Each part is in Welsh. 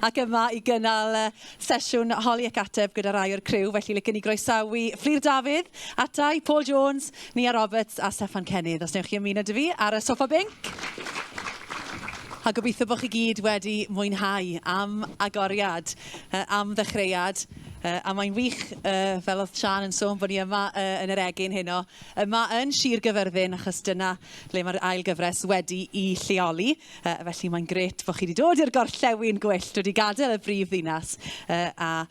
ac yma i gynnal sesiwn Holi ac Ateb gyda rai o'r criw. Felly licen i groesawu Fflur Dafydd, Ateb, Paul Jones, Nia Roberts a Steffan Cennydd. Os newch chi ymuno dy fi ar y soffa binc. A gobeithio bod chi gyd wedi mwynhau am agoriad, am ddechreuad. A mae'n wych, fel oedd Sian yn sôn, bod ni yma yn yr egin heno. Yma yn Sir Gyfyrddin, achos dyna le mae'r ail gyfres wedi i lleoli. Felly mae'n gret bod chi wedi dod i'r gorllewin gwyllt, wedi gadael y brif ddinas. A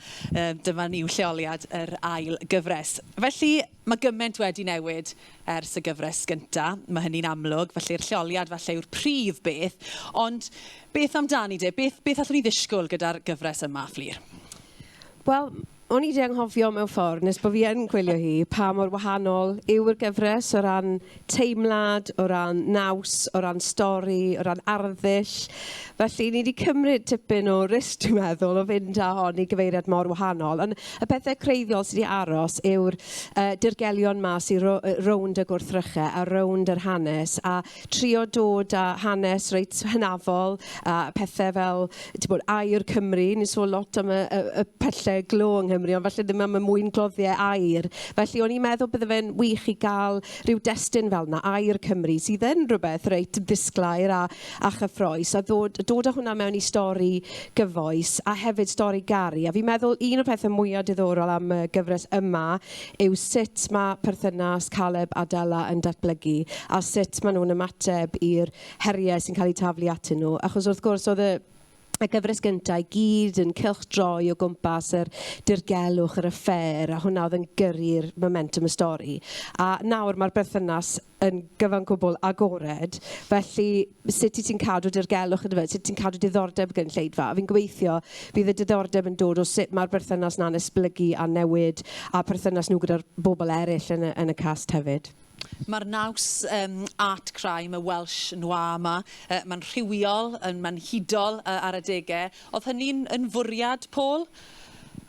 dyma ni yw lleoliad yr ail gyfres. Felly mae gymaint wedi newid ers y gyfres gyntaf. Mae hynny'n amlwg, felly'r lleoliad falle yw'r prif beth. Ond beth amdani de? Beth allwn ni ddisgwyl gyda'r gyfres yma, Fflur? Wel, o'n i di anghofio mewn ffordd, nes bod fi yn gwylio hi, pa mor wahanol yw'r gyfres o ran teimlad, o ran naws, o ran stori, o ran arddull. Felly, ni wedi cymryd tipyn o risg, dwi'n meddwl, o fynd â hon i gyfeiriad mor wahanol. Ond y pethau creiddiol sydd wedi aros yw'r dirgelion ma sydd rownd y gwrthrychau a rownd yr hanes, a trio dod â hanes reit hynafol, a pethau fel air Cymru. Ni'n sôn lot am y pellau glo yng Nghymru, ond falle ddim am y mwyn gloddiau air. Felly, o'n i'n meddwl bydde fe'n wych i gael rhyw destun fel yna, air Cymru, sydd yn rhywbeth reit ddisglair a chyffroes, a dod â hwnna mewn i stori gyfoes, a hefyd stori gari. A fi'n meddwl un o'r pethau mwyaf diddorol am y gyfres yma yw sut mae perthynas Caleb a Dela yn datblygu, a sut maen nhw'n ymateb i'r heriau sy'n cael eu taflu atyn nhw. Achos wrth gwrs, oedd y gyfres gyntaf i gyd yn cylchdroi o gwmpas yr dirgelwch, yr affair, a hwnna oedd yn gyrru'r momentum y stori. A nawr mae'r berthynas yn gyfan gwbl agored, felly sut ti'n cadw dirgelwch yn sut ti'n cadw diddordeb gynulleidfa. Fi'n gobeithio bydd y diddordeb yn dod o sut mae'r berthynas na'n esblygu a newid, a perthynas nhw gyda'r bobl eraill yn y cast hefyd. Mae'r naws art crime, y Welsh noir yma, mae'n rhywiol, mae'n hudol ar adegau. Oedd hynny'n fwriad, Paul,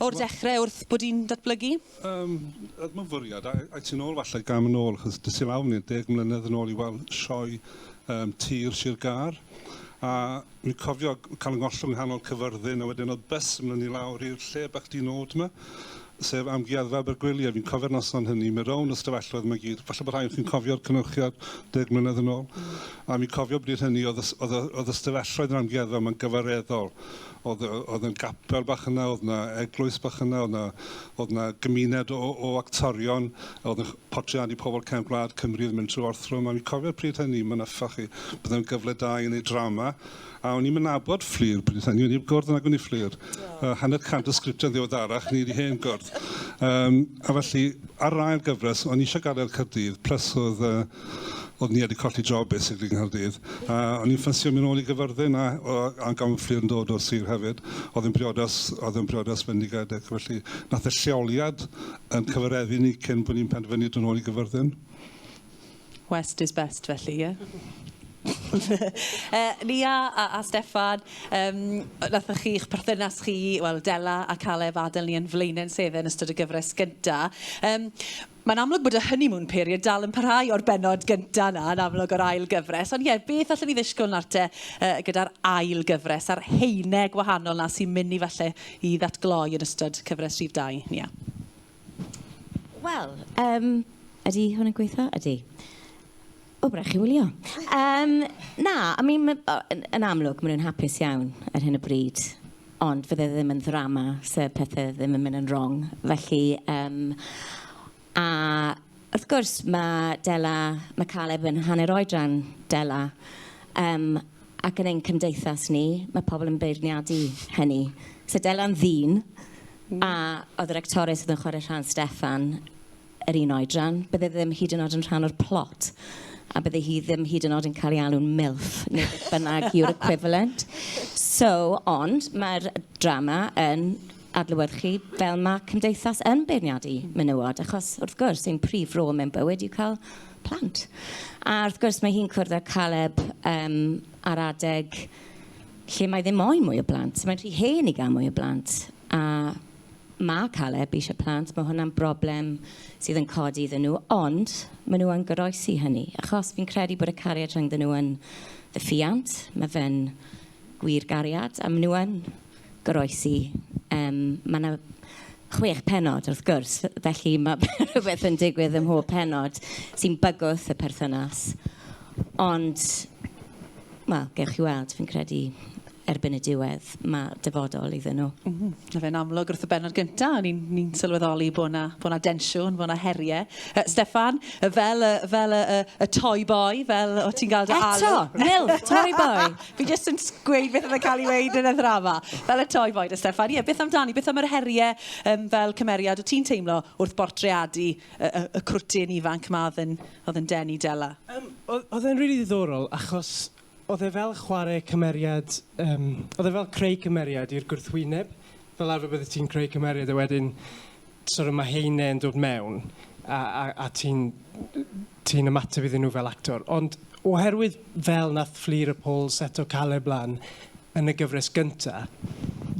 o'r dechrau wrth bod hi'n datblygu? Mae'n fwriad, a ti'n ôl falle gam yn ôl, achos dys i lawr ni 10 mlynedd yn ôl i weld sioe tir Sir Gar. A mi'n cofio cael yng ngollwng nghanol Cyfyrddin, a wedyn oedd bus yn mynd i lawr i'r lle bach di nod yma, sef Amgueddfa Abergwyliau. Fi'n cofio'r noson hynny, mae rown y stafelloedd yma gyd. Falle bod rhaid chi'n cofio'r cynhyrchiad 10 mlynedd yn ôl. A mi'n cofio bryd hynny, oedd y stafelloedd yn Amgueddfa yma'n gyfareddol. Oedd yn gapel bach yna, oedd yna eglwys bach yna, oedd yna gymuned o actorion, oedd yn portreadu pobl cefn gwlad Cymru yn mynd trwy orthrwm. A mi'n cofio'r bryd hynny, mae'n yffach chi, byddai'n gyfle da i wneud drama. A o'n i'n nabod Fflur bryd hynny, o'n i'n gwrdd yn agwn i Fflur. Hanner cant o sgriptau ddiweddarach, ni wedi hen gwrdd. A felly, ar ail gyfres, o'n i eisiau gadael Caerdydd, plus oedd ni wedi colli job basically yng Nghaerdydd. O'n i'n ffansio mynd ôl i Gyfyrddin, a gan Fflur yn dod o'r sir hefyd. Oedd yn briodas fendigedig. Felly, nath y lleoliad yn cyfareddu ni cyn bod ni'n penderfynu dod ôl i Gyfyrddin. West is best, felly, ie? Nia a Steffan, nathoch chi'ch perthynas chi, wel, Dela a Caleb adael ni yn flaenau'n sedd yn ystod y gyfres gyntaf. Mae'n amlwg bod y honeymoon period dal yn parhau o'r bennod gyntaf na, yn amlwg o'r ail gyfres. Ond ie, beth allan ni ddisgwyl nawr te gyda'r ail gyfres, a'r heinau gwahanol na sy'n mynd i falle i ddatgloi yn ystod cyfres rhif 2, Nia? Wel, ydy hwnna'n gweithio? Ydy. O, brech chi wylio. Yn amlwg, maen nhw'n hapus iawn ar hyn o bryd, ond fydde ddim yn ddrama, so pethau ddim yn mynd yn wrong. Felly, a wrth gwrs, mae Caleb yn hanner oedran Dela, ac yn ein cymdeithas ni, mae pobl yn beirniadu hynny. So Dela'n ddyn, a oedd yr actores oedd yn chwarae rhan Steffan yr un oedran, bydde ddim hyd yn oed yn rhan o'r plot. A bydde hi ddim hyd yn oed yn cael ei alw'n MILF, neu beth bynnag yw'r equivalent. So, ond mae'r drama yn adlewyrchu fel mae cymdeithas yn beirniadu menywod, achos wrth gwrs ein prif rôl mewn bywyd yw cael plant. A wrth gwrs mae hi'n cwrdd â Caleb ar adeg lle mae ddim moyn mwy o blant. Mae'n rhy hen i gael mwy o blant. A mae Caleb eisiau plant, mae hwnna'n broblem sydd yn codi iddyn nhw, ond maen nhw yn goroesi hynny, achos fi'n credu bod y cariad rhwng nhw yn ddiffyant, mae fe'n gwir gariad, a maen nhw yn goroesi. Mae yna 6 penod wrth gwrs, felly mae rhywbeth yn digwydd ym mhob penod sy'n bygwth y perthynas. Ond, wel, gewch chi weld, fi'n credu erbyn y diwedd, mae dyfodol iddyn nhw. Na fe'n amlwg wrth y benod gyntaf, ni'n sylweddoli bod na densiwn, bod na heriau. Steffan, fel y toy boy, fel o ti'n gael dy alw. Eto, milf, toy boy. Fi jyst yn gweud beth yn cael ei weid yn y ddrama. Fel y toy boy, dy Steffan. Ie, beth amdani, beth am yr heriau fel cymeriad o ti'n teimlo wrth bortreadu y crwtyn ifanc ma oedd yn denu Dela? Oedd e'n rili ddiddorol, achos oedd e fel chwarae cymeriad, oedd e fel creu cymeriad i'r gwrthwyneb. Fel arfer bydde ti'n creu cymeriad a wedyn mae heine yn dod mewn a ti'n ymateb iddyn nhw fel actor. Ond oherwydd fel nath Fflur y Paul seto Caleb lan yn y gyfres gyntaf,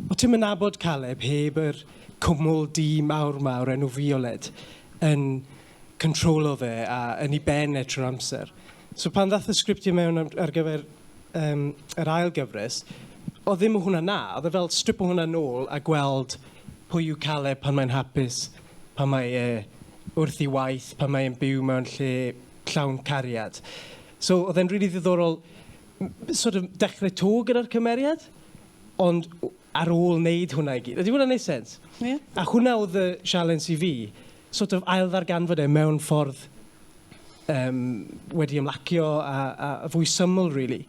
o ti'n mynabod Caleb heb yr cwmwl di mawr enw Fioled yn controlo fe a yn ei benne trwy'r amser. So pan ddath y sgriptio mewn ar gyfer yr ail gyfres, o ddim o hwnna na, oedd e fel strip o hwnna nôl a gweld pwy yw Caleb pan mae'n hapus, pan mae wrth i waith, pan mae'n byw mewn lle llawn cariad. So oedd e'n rili ddiddorol dechrau to gyda'r cymeriad, ond ar ôl wneud hwnna i gyd. Ydy hwnna'n neud sens? Yeah. A hwnna oedd y sialens i fi, ail ddarganfod mewn ffordd wedi ymlacio a fwy syml, really.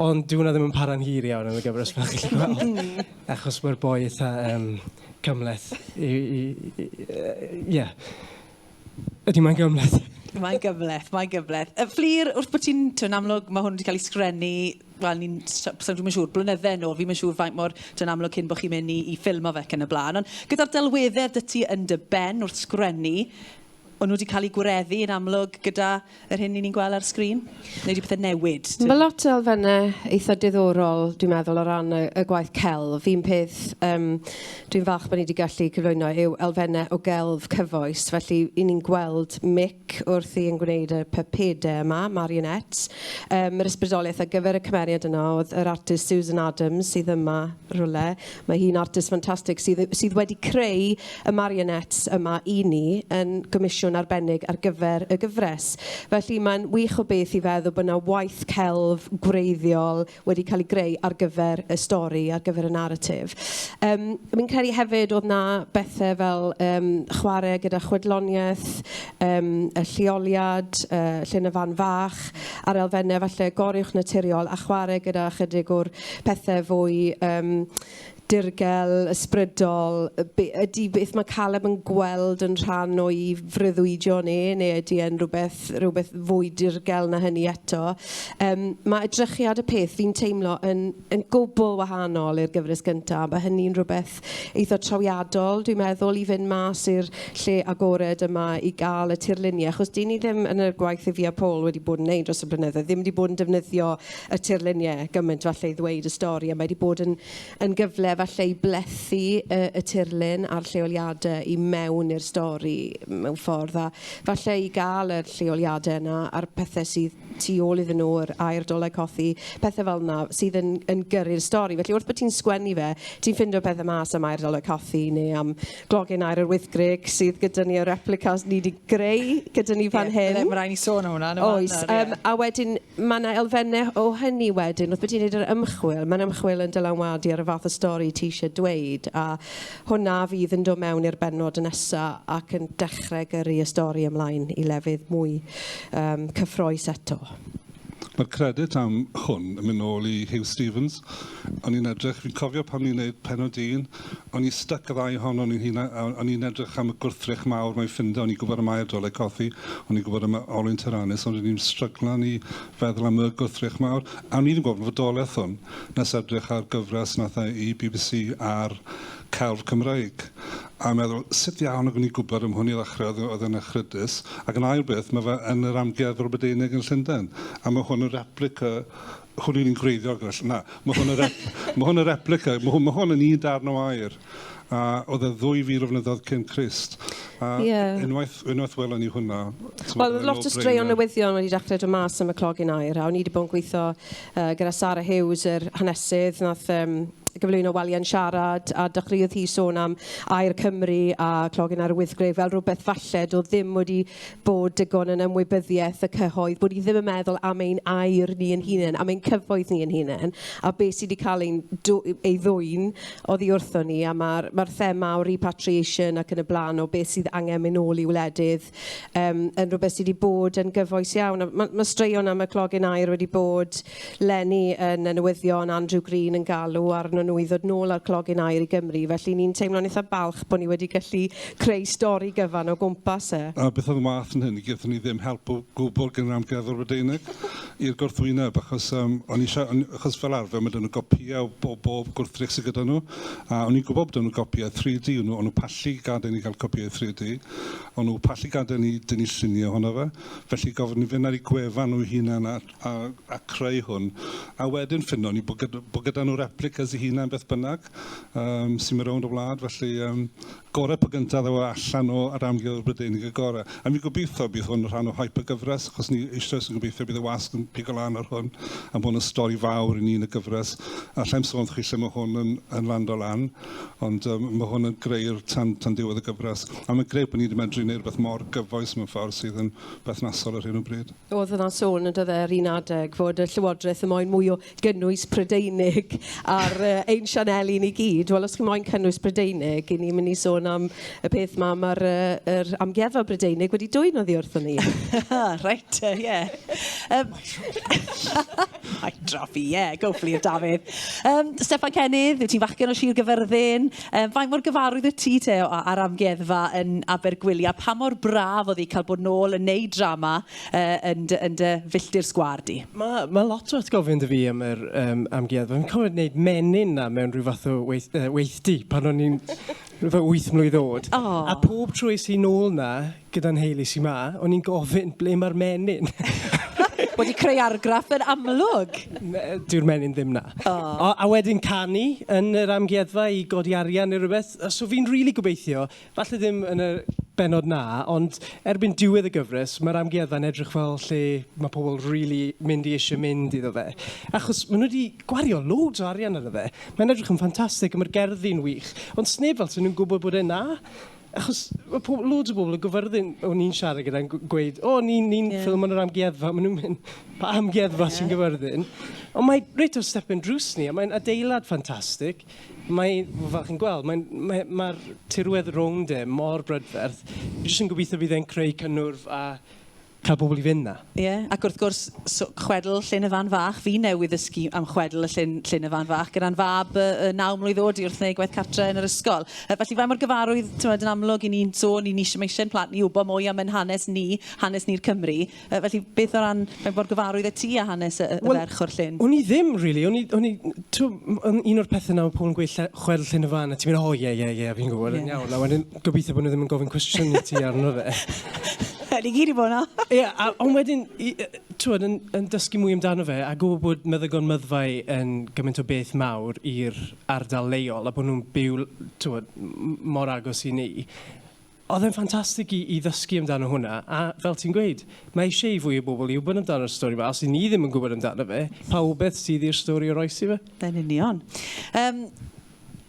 Ond dwi'n ddim yn para'n hir iawn yn y gyfres fel chi'n gweld. Achos mae'r boi eitha cymleth. Ie. Ydy mae'n gymleth? Mae'n gyfleth. Fflur, wrth bod ti'n amlwg, mae hwn wedi cael ei sgrennu, wel, dwi'n siŵr, blynydde nôl, fi'n siŵr faint mor amlwg cyn bod chi'n mynd i ffilmo fe yn y blaen. Ond gyda'r delweddau dy ti yn dy ben wrth sgrennu, o'n nhw wedi cael ei gwireddu yn amlwg gyda yr hyn ni'n gweld ar sgrin? Neu wedi pethau newid? Mae lot o elfennau eitha diddorol, dwi'n meddwl, o ran y gwaith celf. Un peth dwi'n falch bod ni wedi gallu cyflwyno yw elfennau o gelf cyfoes. Felly, i ni'n gweld Mick wrth i yn gwneud y pupedau yma, marionettes. Yr ysbrydoliaeth ar gyfer y cymeriad yna oedd yr artist Susan Adams sydd yma rhywle. Mae hi'n artist ffantastig sydd wedi creu y marionettes yma i ni yn gomisiwn arbennig ar gyfer y gyfres. Felly mae'n wych o beth i feddwl bod yna waith celf gwreiddiol wedi cael ei greu ar gyfer y stori, ar gyfer y narratif. Mi'n credu hefyd oedd yna bethau fel chwarae gyda chwedloniaeth, y lleoliad, llun y fan fach, a'r elfennau falle goriwch naturiol, a chwarae gyda chydig o'r pethau fwy dirgel, ysbrydol, ydy beth mae Caleb yn gweld yn rhan o'i freuddwydio ni, neu ydy e'n rhywbeth fwy dirgel na hynny eto. Mae edrychiad y peth fi'n teimlo yn gwbl wahanol i'r gyfres gyntaf. Mae hynny'n rhywbeth eitha trawiadol, dwi'n meddwl, i fynd mas i'r lle agored yma i gael y tirluniau. Achos di ni ddim yn y gwaith i fi a Paul wedi bod yn neud dros y blynyddoedd, ddim wedi bod yn defnyddio y tirluniau gymaint falle i ddweud y stori, a mae wedi bod yn gyfle falle i blethu y tirlun a'r lleoliadau i mewn i'r stori mewn ffordd, a falle i gael yr lleoliadau yna a'r pethau sydd tu ôl iddyn nhw, yr air dolau cothi, pethau fel yna sydd yn gyrru'r stori. Felly wrth bod ti'n sgwennu fe, ti'n ffindo pethau mas am air dolau cothi neu am glogyn air yr wythgrig sydd gyda ni o replicas ni wedi greu gyda ni fan hyn. Mae rhaid ni sôn o hwnna. Oes, a wedyn mae yna elfennau o hynny wedyn, wrth bod ti'n neud yr ymchwil, mae'n ymchwil yn dylanwadu ar y fath o stori ti eisiau dweud, a hwnna fydd yn dod mewn i'r bennod yn nesaf ac yn dechrau gyrru y stori ymlaen i lefydd mwy cyffroes eto. Mae'r credit am hwn yn mynd nôl i Hugh Stevens. O'n i'n edrych, fi'n cofio pan ni'n gwneud penod un, o'n i'n stuck y ddau hon, o'n i'n edrych am y gwrthrych mawr mae'n ffindo, o'n i'n gwybod am air dolau cothi, o'n i'n gwybod am olwyn tyranus, ond o'n i'n stryglan i feddwl am y gwrthrych mawr. A o'n i'n gwybod am fodolaeth hwn, nes edrych ar gyfres nath i BBC ar celf Cymraeg. A meddwl, sut iawn o'n i'n gwybod am hwn i ddechrau oedd yn echrydus. Ac yn ail beth, mae fe yn yr Amgueddfa Brydeinig yn Llundain. A mae hwn yn replica, hwn i'n greiddio gyda. Na, mae hwn yn replica, mae hwn yn un darn o air. A oedd e 2,000 o flynyddoedd cyn Crist. A unwaith welon ni hwnna. Wel, oedd lot o straeon newyddion wedi dechrau dod mas am y clogyn air. A o'n i wedi bod yn gweithio gyda Sarah Hughes, yr hanesydd, nath gyflwyno waliau'n siarad, a dechreuodd hi sôn am Air Cymru a clogin ar y wythgref fel rhywbeth falle doedd ddim wedi bod digon yn ymwybyddiaeth y cyhoedd, bod hi ddim yn meddwl am ein air ni yn hunain, am ein cyfoeth ni yn hunain, a beth sydd wedi cael ei ddwyn oddi wrtho ni, a mae'r thema o repatriation ac yn y blaen o beth sydd angen mynd nôl i wledydd yn rhywbeth sydd wedi bod yn gyfoes iawn. Mae straeon am y clogin air wedi bod Lenny yn y newyddion, Andrew Green yn galw arno nhw i ddod nôl ar clogin air i Gymru. Felly ni'n teimlo'n eitha balch bod ni wedi gallu creu stori gyfan o gwmpas e. A beth oedd y math yn hyn, gyda ni ddim help o gwbl gan Amgueddfa Brydeinig i'r gwrthwyneb, achos achos fel arfer mae dyn nhw gopïau o bob gwrthrych sydd gyda nhw. A o'n i'n gwybod bod dyn nhw gopïau 3D, o'n nhw pallu gadael ni gael copïau 3D, o'n nhw pallu gadael ni dynnu lluniau ohono fe. Felly gofyn ni fynd ar ei gwefan nhw hunain a creu hwn. A wedyn ffinno ni bod gyda nhw replicas eu hunain beth bynnag sy'n mynd rownd o wlad. Felly gorau po gyntaf ddew allan o'r Amgueddfa Brydeinig y gorau. A mi gobeithio bydd hwn yn rhan o hypergyfres, achos ni eisiau yn gobeithio bydd y wasg yn pigo lan ar hwn, a bod hwn yn stori fawr i ni yn y gyfres. A llaim sôn chi lle mae hwn yn land o lan, ond mae hwn yn greu'r tan diwedd y gyfres. A mae'n greu bod ni wedi medru gwneud rhywbeth mor gyfoes mewn ffordd sydd yn berthnasol ar hyn o bryd. Oedd yna sôn yn dod e'r un adeg fod y Llywodraeth yn moyn mwy o gynnwys Prydeinig ar ein sianeli ni gyd. Wel, os chi'n moyn cynnwys Prydeinig, i ni'n mynd i sôn am y peth mae'r Amgueddfa Brydeinig wedi dwy'n oddi wrtho ni. Reit, ie. Ai, draffi, ie, go Fflur, Dafydd. Steffan Cennydd, wyt ti'n fachgen o Sir Gyfyrddin. Faint mor gyfarwydd wyt ti te ar Amgueddfa yn Abergwyli, a pa mor braf oedd hi cael bod nôl yn neud drama yn dy filltir sgwar di? Mae lot o atgofion dy fi am yr Amgueddfa. Fi'n cofio wneud menyn na mewn rhyw fath o weithdi pan o'n i'n 8 mlwydd oed. A pob tro es i nôl na gyda'n heili si ma, o'n i'n gofyn ble mae'r menyn. Wedi creu argraff yn amlwg. Dyw'r menyn ddim na. A wedyn canu yn yr Amgueddfa i godi arian neu rhywbeth. So fi'n rili gobeithio, falle ddim yn y benod na, ond erbyn diwedd y gyfres, mae'r Amgueddfa'n edrych fel lle mae pobl rili mynd i eisiau mynd iddo fe. Achos maen nhw wedi gwario loads o arian ar fe. Mae'n edrych yn ffantastig, a mae'r gerddi'n wych. Ond sneb fel sy'n nhw'n gwybod bod e na. Achos mae loads o bobl y Gyfyrddin, o'n i'n siarad gyda'n gweud, ni'n ffilm yn yr Amgueddfa, maen nhw'n mynd, pa Amgueddfa sy'n Gyfyrddin. Ond mae reit o'r step yn drws ni, a mae'n adeilad ffantastig. Fel chi'n gweld, mae'r tirwedd rownd mor brydferth. Fi jyst yn gobeithio bydd e'n creu cynnwrf a cael bobl i fynd na. Ie, ac wrth gwrs, chwedl Llyn y Fan Fach, fi newydd ddysgu am chwedl y Llyn y Fan Fach, gyda'n fab 9 mlwydd oed wrth wneud gwaith cartre yn yr ysgol. Felly fe mor gyfarwydd, yn amlwg, i ni'n sôn, i ni eisiau plant ni wybod mwy am ein hanes ni'r Cymru. Felly beth o ran, fe mor gyfarwydd y ti a hanes y ferch o'r Llyn? O'n i ddim, really. Un o'r pethau na mae pobl yn gweud chwedl Llyn y Fan, a ti'n mynd, ie, fi'n gwybod, yn iawn. A wedyn gobeithio bod nhw ddim yn gofyn cwestiwn i ti arno fe. Ni gyd i bod na. Ie, ond wedyn, yn dysgu mwy amdano fe, a gwybod bod meddygon myddfau yn gymaint o beth mawr i'r ardal leol, a bod nhw'n byw mor agos i ni. Oedd e'n ffantastig i ddysgu amdano hwnna, a fel ti'n gweud, mae eisiau i fwy o bobl i wybod amdano'r stori fe, os i ni ddim yn gwybod amdano fe, pa wbeth sydd i'r stori o roesi fe? Yn union.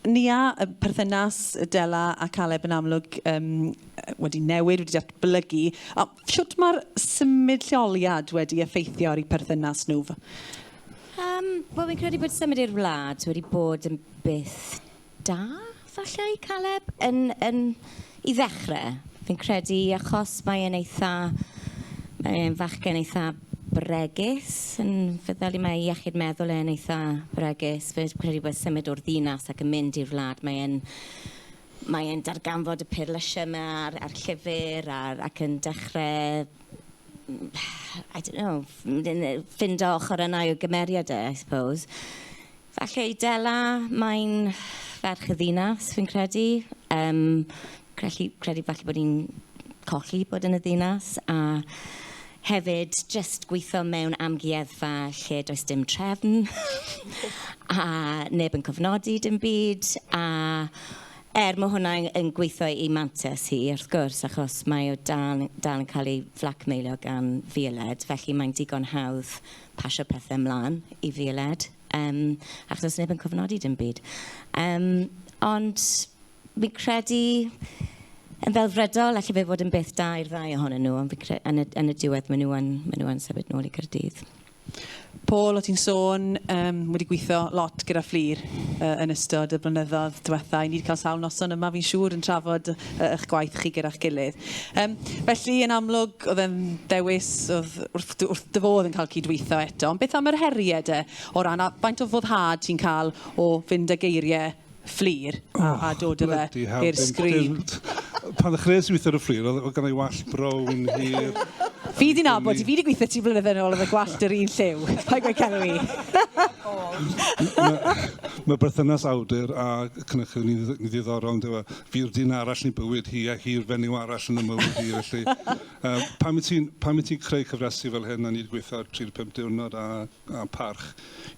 Ni a perthynas Dela a Caleb yn amlwg wedi newid, wedi datblygu. Siwt mae'r symud lleoliad wedi effeithio ar eu perthynas nhw? Wel, fi'n credu bod symud i'r wlad wedi bod yn byth da, falle, i Caleb, i ddechrau. Fi'n credu achos mae'n fachgen eitha bregus, yn feddwl i mae iechyd meddwl e'n eitha bregus. Fi'n credu bod symud o'r ddinas ac yn mynd i'r wlad. Mae'n darganfod y peirlysiau yma a'r llyfr ac yn dechrau, I don't know, ffindo ochr yna o gymeriad I suppose. Falle i Dela, mae'n ferch y ddinas, fi'n credu. Credu falle bod ni'n colli bod yn y ddinas, a hefyd, just gweithio mewn Amgueddfa lle does dim trefn, a neb yn cofnodi dim byd, a mae hwnna yn gweithio i mantis hi, wrth gwrs, achos mae o dal yn cael ei flacmeilio gan fioled, felly mae'n digon hawdd pasio pethau ymlaen i fioled. achos os neb yn cofnodi dim byd. Ond fi'n credu yn ddelfrydol, allai fe fod yn beth da i'r ddau ohonyn nhw, ond yn y diwedd maen nhw yn sefyd nôl i Gaerdydd. Paul, o ti'n sôn wedi gweithio lot gyda Fflur yn ystod y blynyddoedd diwetha. I ni wedi cael sawl noson yma, fi'n siŵr, yn trafod eich gwaith chi gyda'ch gilydd. Felly, yn amlwg, oedd e'n dewis wrth dy fodd yn cael cydweithio eto. Ond beth am yr heriau o ran, a faint o foddhad ti'n cael o fynd â geiriau Fflur a dod â fe i'r sgrin? Pan ddechreuais i weithio ar y Fflur, oedd gan ei wall brown hir. Fi di nabod, fi di gweithio ti blynyddoedd yn ôl oedd y gwallt yr un lliw. Pa'i gweud celw i. Mae berthynas Awdur a Cynhyrchydd ni ddiddorol, fi'r dyn arall ni bywyd hi a hi'r fenyw arall yn y mywyd hi. Felly, pan mi ti'n creu cyfresu fel hyn, a ni wedi gweithio 3-5 diwrnod a parch,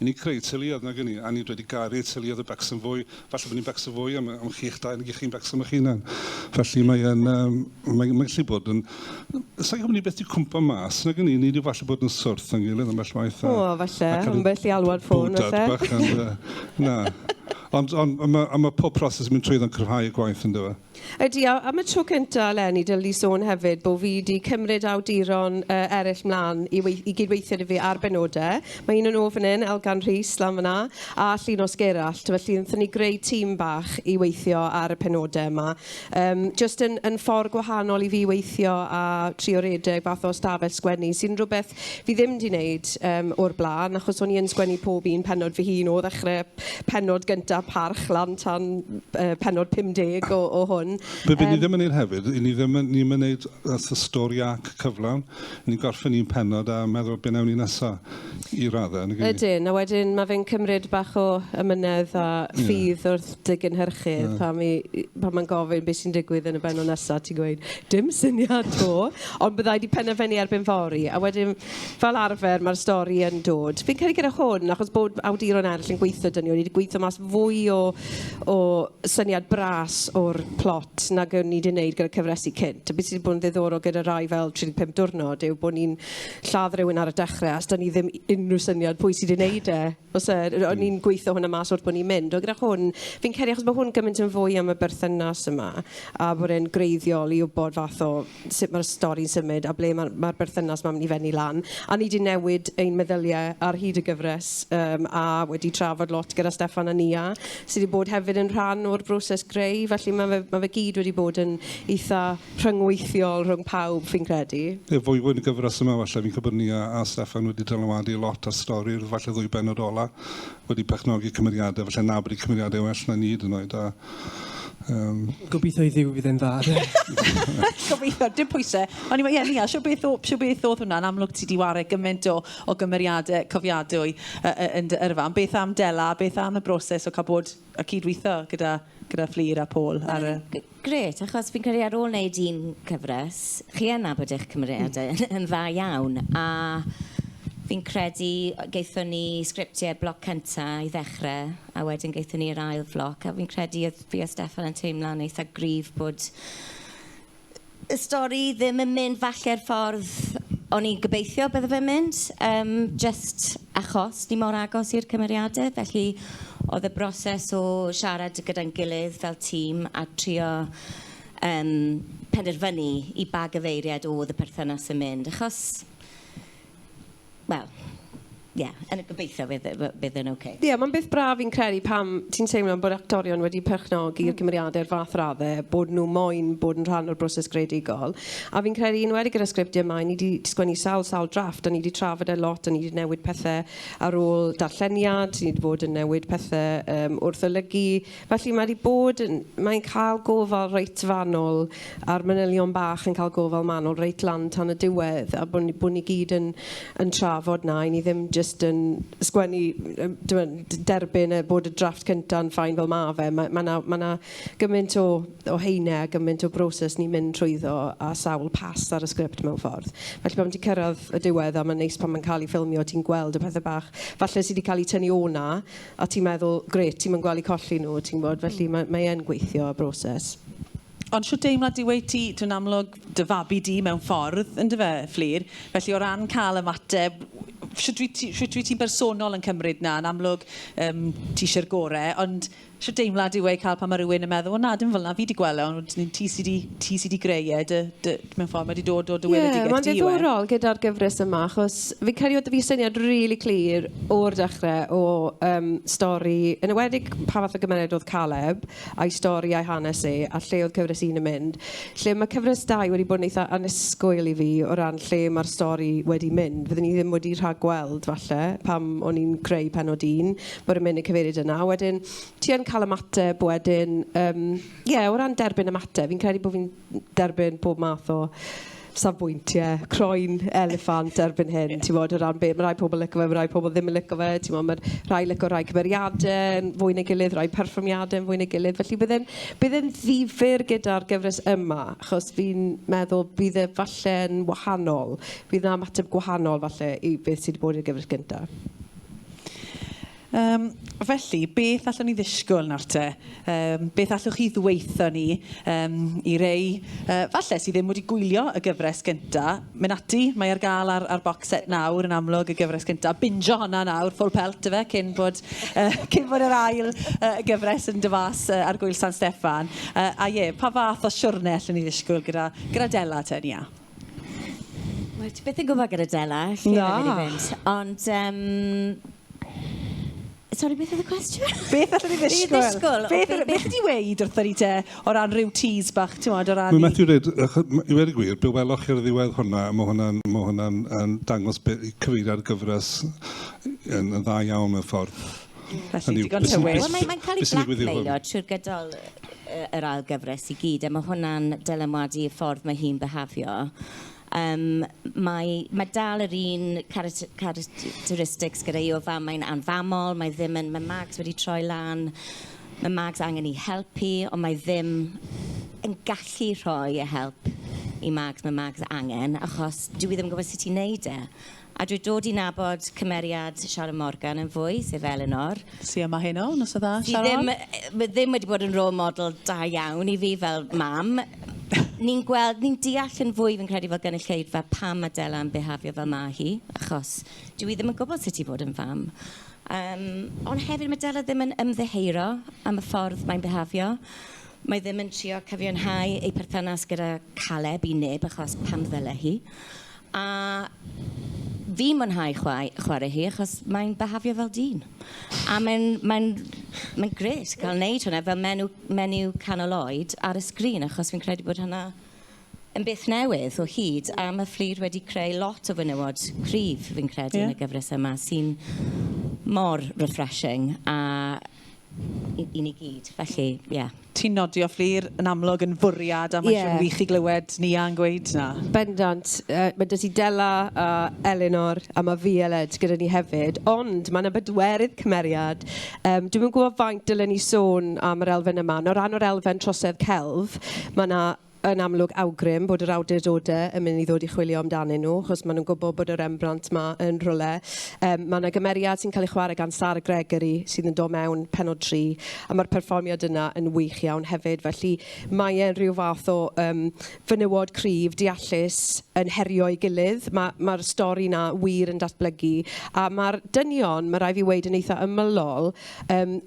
i ni creu teuluoedd na gynni, a ni wedi garu teuluoedd y becsom fwy. Falle bod ni'n becsom fwy am chi'ch dau, nag chi'n becsom eich hunan. Felly mae'n gallu bod yn... Sa'n gwybod ni beth i cwmpa mas, na gynni, ni wedi falle bod yn swrth yn gilydd ambell waith. O, falle, ambell i alwad ffôn, falle. Na. Ond mae pob proses yn mynd trwydd yn cryfhau y gwaith yn dyfa. Ydy, am y tro cyntaf, Lenny, dylai sôn hefyd bod fi wedi cymryd awduron eraill mlaen i gydweithio fi ar benodau. Mae un yn o fan hyn, Elgan Rhys, lan fyna, a Llun o Sgerallt. Felly, wnaethon ni greu tîm bach i weithio ar y penodau yma. Just yn ffordd gwahanol i fi weithio a trio redeg fath o stafell sgwennu, sy'n rhywbeth fi ddim wedi wneud o'r blaen, achos o'n i yn sgwennu pob un penod fy hun o ddechrau penod gyntaf parch lan tan penod 50 o hwn. Be ni ddim yn neud hefyd, ni'n neud y stori ac cyflawn, ni'n gorffen un penod a meddwl be nawn ni nesaf i raddau. Ydyn, a wedyn mae fe'n cymryd bach o ymynedd a ffydd wrth dy gynhyrchydd, pan mae'n gofyn beth sy'n digwydd yn y benod nesaf, ti'n gweud, dim syniad o, ond byddai di penderfynu erbyn fori, a wedyn fel arfer mae'r stori yn dod. Fi'n credu gyda hwn, achos bod awduron eraill yn gweithio dyn ni, wedi gweithio mas fwy o syniad bras o'r plot nag o'n ni wedi gwneud gyda cyfresu cynt. A beth sydd wedi bod yn ddiddorol gyda rai fel 35 diwrnod yw bod ni'n lladd rhywun ar y dechrau, as da ni ddim unrhyw syniad pwy sydd wedi gwneud e. O'n ni'n gweithio hwnna mas wrth bod ni'n mynd. O gyda hwn, fi'n credu achos bod hwn gymaint yn fwy am y berthynas yma, a bod e'n greiddiol i wybod fath o sut mae'r stori'n symud a ble mae'r berthynas ma'n mynd i fenni lan. A ni wedi newid ein meddyliau ar hyd y gyfres a wedi trafod lot gyda Steffan a Nia, sydd wedi bod hefyd yn rhan o'r broses greu. Felly mae fe gyd wedi bod yn eitha rhyngweithiol rhwng pawb, fi'n credu. Fwy yn y gyfres yma, falle fi'n cybod ni a Steffan wedi dylanwadu lot ar stori, falle 2 benod ola, wedi pechnogi cymeriadau, falle na bod i cymeriadau well na ni dyn nhw. Gobeithio i ddiw fydd yn dda. Gobeithio, dim pwysau. Ond ie, Nia, sio beth oedd hwnna'n amlwg ti di wario gymaint o gymeriadau cofiadwy yn dy yrfa. Beth am Dela, beth am y broses o cael bod y cydweithio gyda Fflur a Paul? Gret, achos fi'n credu ar ôl wneud un cyfres, chi yn nabod eich cymeriadau yn dda iawn, a fi'n credu geithon ni sgriptiau bloc cyntaf i ddechrau, a wedyn geithon ni'r ail floc, a fi'n credu oedd fi a Steffan yn teimlo'n eitha gryf bod y stori ddim yn mynd falle'r ffordd o'n i'n gobeithio bydde fe'n mynd, just achos ni mor agos i'r cymeriadau, felly oedd y broses o siarad gyda'n gilydd fel tîm a trio penderfynu i ba gyfeiriad oedd y perthynas yn mynd, achos wel, yn y gobeithio bydd yn oce. Ie, mae'n beth braf fi'n credu pam ti'n teimlo bod actorion wedi perchnogi'r cymeriadau'r fath raddau, bod nhw moyn bod yn rhan o'r broses greadigol. A fi'n credu unwedig gyda sgriptiau yma, ni wedi sgwennu sawl drafft, a ni wedi trafod e lot, a ni wedi newid pethau ar ôl darlleniad, ni wedi bod yn newid pethau wrth olygu. Felly mae'n cael gofal reit fanol, a'r manylion bach yn cael gofal manol reit lan tan y diwedd, a bod ni gyd yn trafod na, i ni ddim just yn sgwennu, derbyn bod y drafft cyntaf yn ffain fel ma fe. Mae yna gymaint o heinau, gymaint o broses ni'n mynd trwyddo a sawl pas ar y sgript mewn ffordd. Felly pan ti'n cyrraedd y diwedd a mae'n neis pan mae'n cael ei ffilmio, ti'n gweld y pethau bach falle sydd wedi cael ei tynnu o'na a ti'n meddwl, gret, ti'n mynd gweld i colli nhw, ti'n bod, felly mae'n gweithio y broses. Ond siwr deimlad di wei ti, dwi'n amlwg dyfabu di mewn ffordd, yn dy fe, Fflur. Felly o ran cael ymateb, Sut dwi ti'n bersonol yn cymryd na, yn amlwg ti eisiau'r gorau, ond sut deimlad yw cael pan mae rhywun yn meddwl, o na, dim fel na, fi wedi gweld ond ti sydd wedi greu mewn ffordd, mae wedi dod o dy weledigaeth di. Mae'n ddiddorol gyda'r gyfres yma, achos fi'n credu oedd fi syniad really clir o'r dechrau o stori, yn ywedig pa fath o gymeriad oedd Caleb, a'i stori a'i hanes a lle oedd cyfres 1 yn mynd. Lle mae cyfres 2 wedi bod yn eitha anysgwyl i fi o ran lle mae'r stori wedi mynd. Fyddwn ni ddim wedi rhagweld, falle, pam o'n i'n creu penod 1, bod yn mynd y cyfeiriad yna. Wedyn, ti yn cael ymateb wedyn, o ran derbyn ymateb, fi'n credu bod fi'n derbyn pob math o safbwyntiau, croen, eliffant erbyn hyn, ti'n bod, o ran be, mae rai pobl licio fe, mae rai pobl ddim yn licio fe, ti'n bod, mae rai licio rai cymeriadau yn fwy neu gilydd, rai perfformiadau yn fwy neu gilydd, felly bydd yn ddifyr gyda'r gyfres yma, achos fi'n meddwl bydd e falle yn wahanol, bydd yna ymateb gwahanol falle i beth sydd wedi bod i'r gyfres gyntaf. Felly, beth allwn ni ddisgwyl nawr te? Beth allwch chi ddweithio ni i rei, falle sydd ddim wedi gwylio y gyfres gynta? Mynd ati, mae ar gael ar box set nawr yn amlwg y gyfres gynta. Binjo honna nawr, full pelt y fe, cyn bod yr ail gyfres yn dyfas ar gwyl San Steffan. Pa fath o siwrne allwn ni ddisgwyl gyda Dela te ni a? Wel, ti beth yn gwybod gyda Dela, ond... Sorry, beth oedd y cwestiwn? Beth allwn ni ddisgwyl? Beth ydi weid wrthyn ni te o ran rhyw tease bach, ti'n modd, o ran... Mae'n methu dweud, i wedi gwir, byw welwch i'r ddiwedd hwnna, mae hwnna'n dangos cyfeiriad gyfres yn dda iawn mewn ffordd. Felly, digon tywyll. Wel, mae'n cael ei blackmailio trwy'r gydol yr ail gyfres i gyd, a mae hwnna'n dylanwadu y ffordd mae hi'n behafio. Mae dal yr un characteristics gyda i o fam, mae'n anfamol, mae Mags wedi troi lan, mae Mags angen i helpu, ond mae ddim yn gallu rhoi y help i Mags, mae Mags angen, achos dwi ddim yn gwybod sut i'n neud e. A dwi dod i nabod cymeriad Siarad Morgan yn fwy, sef Elinor. Si yma heno, nos o dda, Siarad? Ddim wedi bod yn role model da iawn i fi fel mam. Ni'n deall yn fwy fi'n credu fel gynulleidfa pam mae Dela yn behafio fel ma hi, achos dwi ddim yn gwybod sut i fod yn fam. Ond hefyd mae Dela ddim yn ymddeheiro am y ffordd mae'n behafio. Mae ddim yn trio cyfiawnhau ei perthynas gyda Caleb i neb, achos pam ddyle hi. A fi mwynhau chwarae hi, achos mae'n behafio fel dyn. A mae'n gret cael wneud hwnna fel menyw canol oed ar y sgrin, achos fi'n credu bod hwnna yn beth newydd o hyd, a mae Fflur wedi creu lot o fenywod cryf, fi'n credu, yn y gyfres yma, sy'n mor refreshing, a i ni gyd, felly, ie. Ti'n nodio Fflur yn amlwg yn fwriad a mae'n wych i glywed ni a'n gweud na. Bendant, mae dy ti Dela a Elinor a mae fi Eled gyda ni hefyd, ond mae yna bedwerydd cymeriad. Dwi'n gwybod faint dylen ni sôn am yr elfen yma. O ran o'r elfen trosedd celf, mae yna yn amlwg awgrym bod yr awdurdodau yn mynd i ddod i chwilio amdanyn nhw, achos maen nhw'n gwybod bod yr Rembrandt yma yn rhywle. Mae yna gymeriad sy'n cael ei chwarae gan Sarah Gregory sydd yn dod mewn penod 3, a mae'r perfformiad yna yn wych iawn hefyd. Felly mae e'n rhyw fath o fenywod cryf, deallus, yn herio i gilydd. Mae'r stori yna wir yn datblygu, a mae'r dynion, mae rai fi weid yn eitha ymylol,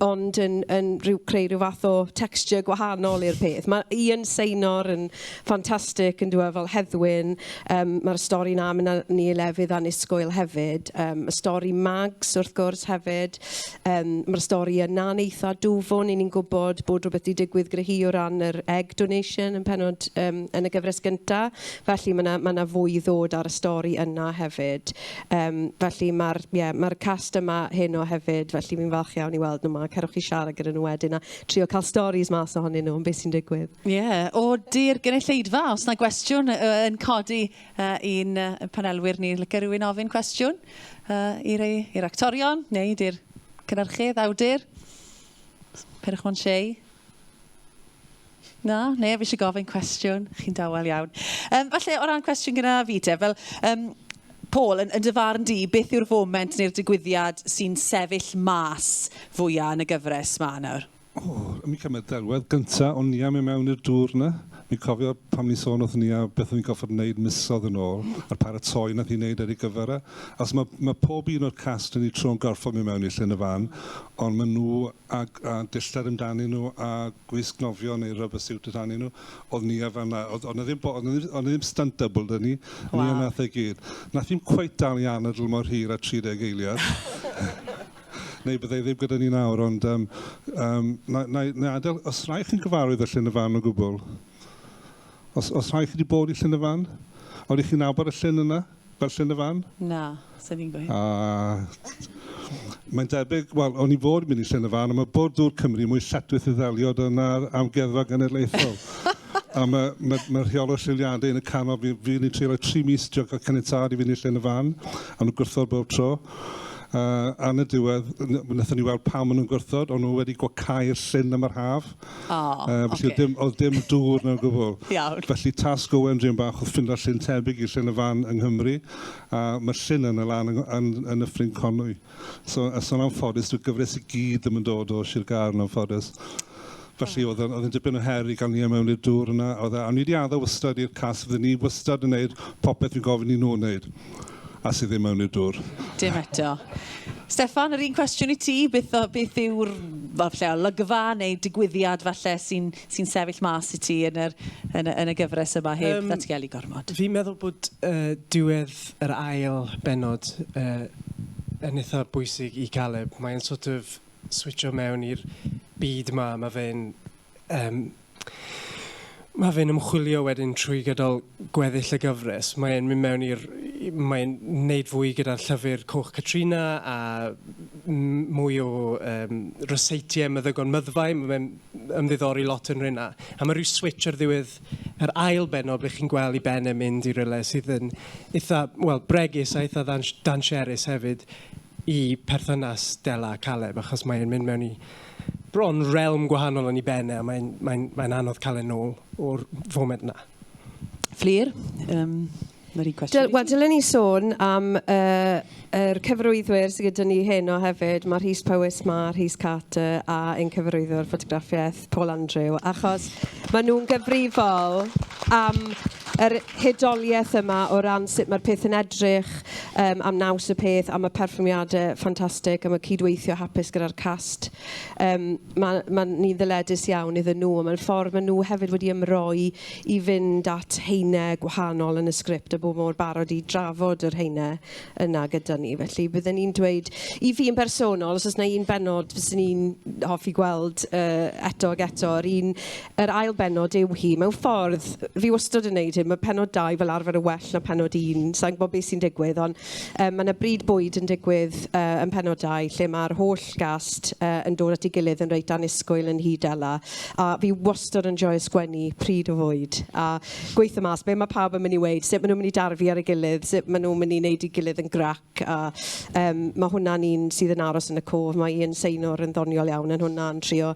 ond yn creu rhyw fath o texture gwahanol i'r peth. Mae Ian Seinor yn ffantastig yn dweud fel heddwyn. Mae'r stori na mynd ni i lefydd annisgwyl hefyd. Y stori Mags wrth gwrs hefyd. Mae'r stori yna'n eitha dwfwn. Ni'n gwybod bod rhywbeth wedi digwydd gyda hi o ran yr egg donation yn penod yn y gyfres gynta. Felly mae fwy i ddod ar y stori yna hefyd. Felly mae'r cast yma heno hefyd. Felly fi'n falch iawn i weld nhw yma. Cerwch chi siarad gyda nhw wedyn a trio cael storis mas ohonyn nhw, beth sy'n digwydd. O dir gynulleidfa, os yna gwestiwn yn codi un panelwyr ni, lyca rhywun ofyn cwestiwn i'r actorion, neu i'r cynhyrchydd, Awdur? Perwch o'n Shea? Na, fi eisiau gofyn cwestiwn, chi'n dawel iawn. Falle o ran cwestiwn gyda fi te, fel Paul, yn dy farn di, beth yw'r foment neu'r digwyddiad sy'n sefyll mas fwyaf yn y gyfres ma nawr? Mi cymryd delwedd gyntaf, o'n i am i mewn i'r dŵr yna. mi'n cofio pan ni'n sôn wrth ni a beth o'n i'n goffod wneud misodd yn ôl, a'r paratoi nath i wneud ar ei gyfer e. Os mae pob un o'r cast yn ei tro'n gorffod mewn i llyn y fan, ond maen nhw a dillad amdani nhw a gwisg nofio neu rubber suit amdani nhw, oedd ni a fanna. Oedd ddim stunt double da ni, ni a nath ei gyd. Nath ddim cweit dal i anadl mor hir a 30 eiliad. Neu byddai ddim gyda ni nawr, ond na adael, os rhaid chi'n gyfarwydd y llyn y fan o gwbl? Os rhaid chi wedi bod i llyn y fan? Oeddech chi'n nabod y llyn yna, fel llyn y fan? Na, sy'n ni'n gweud. Mae'n debyg, wel, o'n i fod yn mynd i llyn y fan, ond mae bod dŵr Cymru mwy lletwyth i ddelio yna'r Amgueddfa genedlaethol. A mae rheolwr lliwliadau yn y canol, fi'n ei treulio 3 mis diog o caniatad i fynd i llyn y fan, a nhw'n gwrthod bob tro. A yn y diwedd, wnaethon ni weld pam maen nhw'n gwrthod, ond nhw wedi gwacau'r llyn am yr haf. Felly oedd dim dŵr na'n gwbl. Felly tasg Owen Dream bach oedd ffind o'r llyn tebyg i llyn y fan yng Nghymru, a mae'r llyn yn y lan yn y ffrin Conwy. So yn anffodus, dwi'n gyfres i gyd ddim yn dod o Sir Gar yn anffodus. Felly oedd yn dibyn o her i gael ni mewn i'r dŵr yna. A ni wedi addo wastad i'r cas, fydden ni wastad yn gwneud popeth fi'n gofyn i nhw'n wneud. A sydd ddim mewn i'r dŵr. Dim eto. Steffan, yr un cwestiwn i ti, beth yw'r olygfa neu digwyddiad falle sy'n sefyll mas i ti yn y gyfres yma heb ddatgelu gormod? Fi'n meddwl bod diwedd yr ail benod yn eitha bwysig i Caleb. Mae'n sort of switcho mewn i'r byd yma. Mae fe'n ymchwilio wedyn trwy gydol gweddill y gyfres. Mae'n mynd mewn mae'n wneud fwy gyda'r llyfr Coch Katrina a mwy o ryseitiau meddygon myddfai. Mae'n ymddiddori lot yn rhywun. A mae rhyw switch ar ddiwedd yr ail benod ble chi'n gweld i ben mynd i rywle sydd yn eitha, bregus a eitha danserus hefyd i perthynas Dela a Caleb, achos mae'n mynd mewn i bron realm gwahanol yn ei benne, a mae'n anodd cael ei nôl o'r foment yna. Fflur, mae'r un cwestiwn. Wel, dylen ni sôn am yr cyfarwyddwyr sydd gyda ni heno hefyd. Mae Rhys Powys, mae Rhys Carter a ein cyfarwyddwr ffotograffiaeth Paul Andrew, achos maen nhw'n gyfrifol am yr hedoliaeth yma o ran sut mae'r peth yn edrych, am naws y peth, am y perfformiadau ffantastig, am y cydweithio hapus gyda'r cast. Mae'n ni'n ddyledus iawn iddyn nhw, a mae'n ffordd maen nhw hefyd wedi ymroi i fynd at heinau gwahanol yn y sgript, a bod mor barod i drafod yr heinau yna gyda ni. Felly byddwn ni'n dweud, i fi yn bersonol, os oes yna un benod fyswn ni'n hoffi gweld eto ag eto, yr ail benod yw hi. Mewn ffordd, fi wastad yn neud hyn, mae penod 2 fel arfer y well na penod 1. Sa'n gwybod beth sy'n digwydd, ond mae yna bryd bwyd yn digwydd yn penod 2, lle mae'r holl gast yn dod at ei gilydd yn reit anusgwyl yn hyd Dela. A fi wastad yn joio sgwennu pryd o fwyd. A gweithio mas, be mae pawb yn mynd i weid, sut maen nhw'n mynd i darfu ar ei gilydd, sut maen nhw'n mynd i wneud ei gilydd yn grac. A mae hwnna'n un sydd yn aros yn y cof. Mae un Seinor yn ddoniol iawn yn hwnna'n trio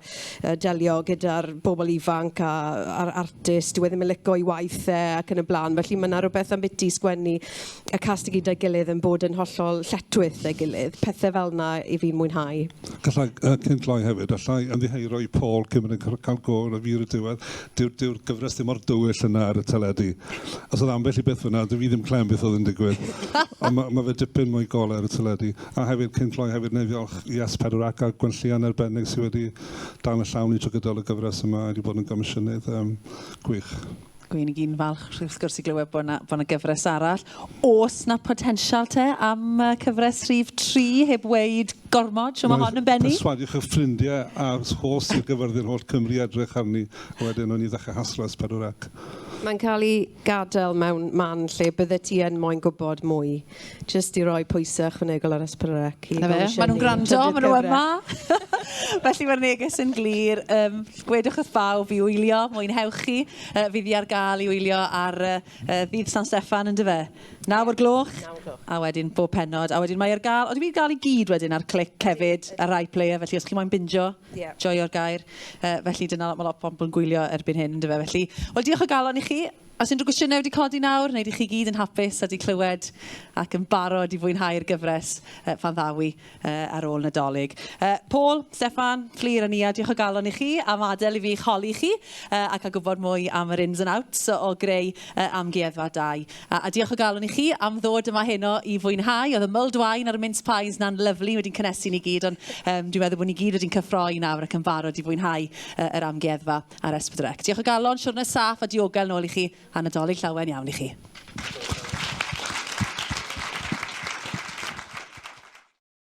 delio gyda'r bobl ifanc a'r artist. Dwi ddim yn licio i waithau ac yn y blaen. Felly mae yna rhywbeth am biti sgwennu y cast i gyda'i gilydd yn bod yn hollol lletwyth ei gilydd. Pethau fel yna i fi'n mwynhau. Gallai cyn gloi hefyd, allai ymddiheuro i Paul cyn mynd yn cael gol o fi i'r diwedd. Dyw'r gyfres ddim o'r dywyll yna ar y teledu. Os oedd ambell i beth fyna, dwi fi ddim clem beth oedd yn digwydd. Ond mae fe dipyn mwy golau ar y teledu. A hefyd cyn gloi hefyd, neu ddiolch i S4C a Gwenllian arbennig sydd wedi dan y llawn i trwy gydol y gyfres yma wedi bod yn gomisiynydd gwych. Gwyn i gyn falch wrth gwrs i glywed bod yna gyfres arall. Oes na potensial te am cyfres rhif 3 heb weid gormod? Siw mae hon yn benni? Perswadiwch y ffrindiau a hos i'r gyfyrddin holl Cymru edrych arni. Wedyn o'n i ddechrau haslo S4C. Mae'n cael ei gadael mewn man lle bydde ti yn moyn gwybod mwy. Just i roi pwysau ychwanegol ar S4C. Mae nhw'n gwrando, mae nhw yma. Felly mae'r neges yn glir. Gwedwch wrth bawb i wylio, mwynhewch chi. Fydd i ar gael i wylio ar ddydd San Steffan yn dyfe. 9 o'r gloch. A wedyn bob penod. A wedyn mae ar gael, oedd fi'n gael i gyd wedyn ar clic hefyd, ar rai player. Felly os chi moyn binjo, joio'r gair. Felly dyna mae lot pobl yn gwylio erbyn hyn yn dyfe. Felly, wel diolch o galon i chi. Os unrhyw gwestiynau wedi codi nawr, wneud i chi gyd yn hapus a di clywed ac yn barod i fwynhau'r gyfres pan ddawi ar ôl Nadolig. Paul, Steffan, Fflur a Nia, diolch o galon i chi am adael i fi eich holi chi ac a gwybod mwy am yr ins and outs o greu Amgueddfa 2. A diolch o galon i chi am ddod yma heno i fwynhau. Oedd y myldwain a'r mince pies na'n lyflu wedi'n cynnesu ni gyd, ond dwi'n meddwl bod ni gyd wedi'n cyffroi nawr ac yn barod i fwynhau yr Amgueddfa ar S4C. Diolch o galon, siwrna saff a diogel nôl i chi a Nadolig llawen iawn i chi.